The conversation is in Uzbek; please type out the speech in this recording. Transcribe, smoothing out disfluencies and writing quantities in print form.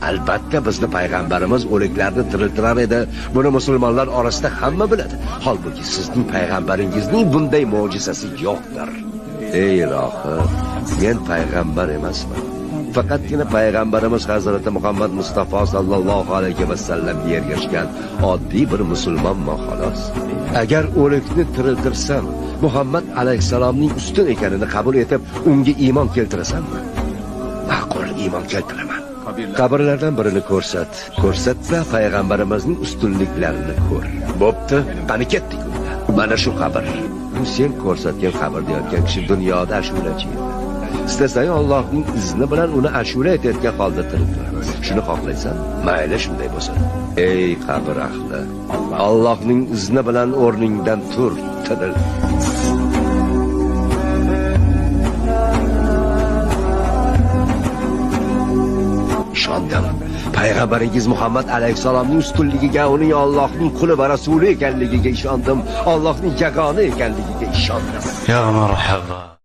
Albatta bizni payg'ambarimiz o'liklarni tiriltirar edi. Buni musulmonlar orasida hamma biladi. Holbuki sizning payg'ambaringizning bunday mo'jizasi yo'qdir. Ey ilohi, men payg'ambar emasman. Faqatgina payg'ambarimiz Hazrati Muhammad Mustafa sallallohu alayhi va sallamga ergashgan oddiy bir musulmonman xolos. Agar o'likni tiriltirsam, Muhammad alayhisalomning ustun ekanini qabul etib, unga iymon keltirasanmi? Ma'qul, iymon keltiraman. Qabrlardan birini ko'rsatsa payg'ambarimizning ustunliklarini ko'r. Bo'pti, qani ketdik unda. Mana shu qabr. Bu sen ko'rsatgan qabrda yotgan kishi dunyoda ashulachi edi. İstesang Allohning izni bilan uni ashula aytayotgan holda tiriltiramiz. Shuni xohlaysan? Mayli, shunday bo'lsin. Ey qabr ahli, Allohning izni bilan o'rningdan tur, tiril. Ishondim. Payg'ambaringiz Muhammad alayhisalomning ustunligiga, uning Allohning quli va rasuli ekanligiga ishondim. Allohning yagona ekanligiga ishondim. Ya marhaba.